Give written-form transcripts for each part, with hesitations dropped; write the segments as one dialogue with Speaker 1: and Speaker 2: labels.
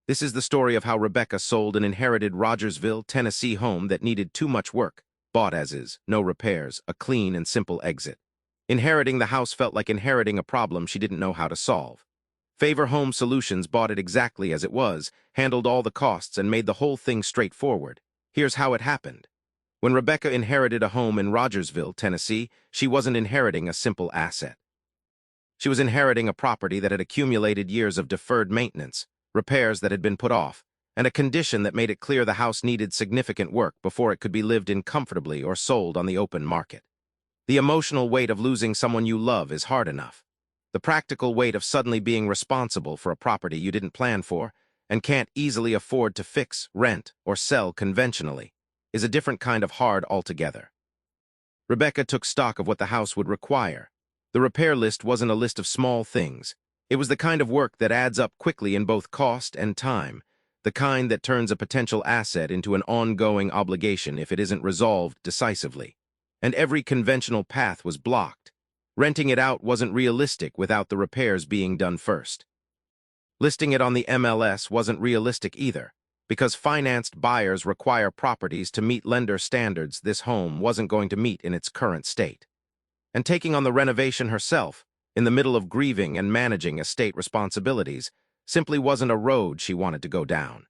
Speaker 1: This is the story of how Rebecca sold an inherited Rogersville, Tennessee home that needed too much work, bought as is, no repairs, a clean and simple exit. Inheriting the house felt like inheriting a problem she didn't know how to solve. Favor Home Solutions bought it exactly as it was, handled all the costs, and made the whole thing straightforward. Here's how it happened. When Rebecca inherited a home in Rogersville, Tennessee, she wasn't inheriting a simple asset. She was inheriting a property that had accumulated years of deferred maintenance, repairs that had been put off, and a condition that made it clear the house needed significant work before it could be lived in comfortably or sold on the open market. The emotional weight of losing someone you love is hard enough. The practical weight of suddenly being responsible for a property you didn't plan for and can't easily afford to fix, rent, or sell conventionally is a different kind of hard altogether. Rebecca took stock of what the house would require. The repair list wasn't a list of small things. It was the kind of work that adds up quickly in both cost and time, the kind that turns a potential asset into an ongoing obligation if it isn't resolved decisively. And every conventional path was blocked. Renting it out wasn't realistic without the repairs being done first. Listing it on the MLS wasn't realistic either, because financed buyers require properties to meet lender standards this home wasn't going to meet in its current state. And taking on the renovation herself, in the middle of grieving and managing estate responsibilities, simply wasn't a road she wanted to go down.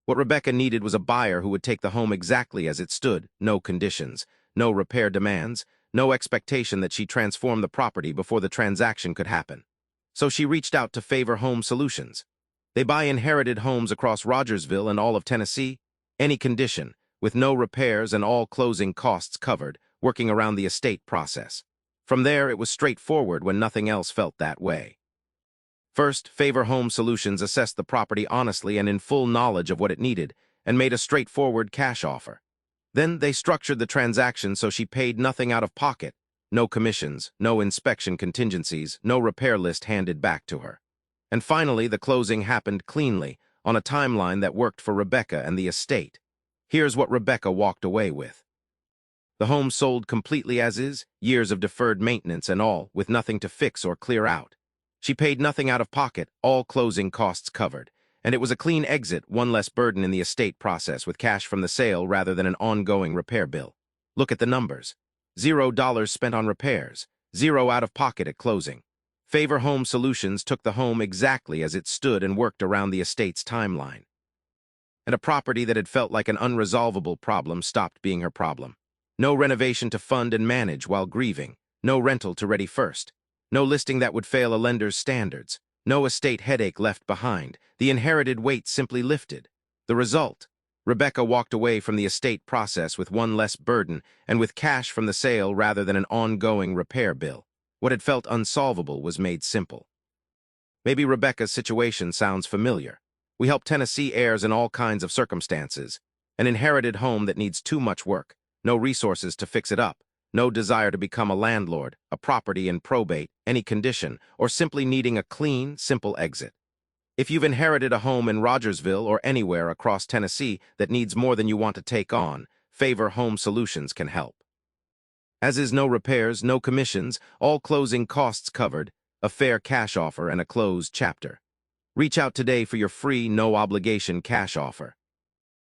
Speaker 1: What Rebecca needed was a buyer who would take the home exactly as it stood, no conditions, no repair demands, no expectation that she transform the property before the transaction could happen. So she reached out to Favor Home Solutions. They buy inherited homes across Rogersville and all of Tennessee, any condition, with no repairs and all closing costs covered, working around the estate process. From there, it was straightforward when nothing else felt that way. First, Favor Home Solutions assessed the property honestly and in full knowledge of what it needed, and made a straightforward cash offer. Then they structured the transaction so she paid nothing out of pocket, no commissions, no inspection contingencies, no repair list handed back to her. And finally, the closing happened cleanly, on a timeline that worked for Rebecca and the estate. Here's what Rebecca walked away with. The home sold completely as is, years of deferred maintenance and all, with nothing to fix or clear out. She paid nothing out of pocket, all closing costs covered. And it was a clean exit, one less burden in the estate process with cash from the sale rather than an ongoing repair bill. Look at the numbers. $0 spent on repairs, $0 out of pocket at closing. Favor Home Solutions took the home exactly as it stood and worked around the estate's timeline. And a property that had felt like an unresolvable problem stopped being her problem. No renovation to fund and manage while grieving, no rental to ready first, no listing that would fail a lender's standards, no estate headache left behind. The inherited weight simply lifted. The result? Rebecca walked away from the estate process with one less burden and with cash from the sale rather than an ongoing repair bill. What had felt unsolvable was made simple. Maybe Rebecca's situation sounds familiar. We help Tennessee heirs in all kinds of circumstances. An inherited home that needs too much work, no resources to fix it up, no desire to become a landlord, a property in probate, any condition, or simply needing a clean, simple exit. If you've inherited a home in Rogersville or anywhere across Tennessee that needs more than you want to take on, Favor Home Solutions can help. As is no repairs, no commissions, all closing costs covered, a fair cash offer and a closed chapter. Reach out today for your free, no-obligation cash offer.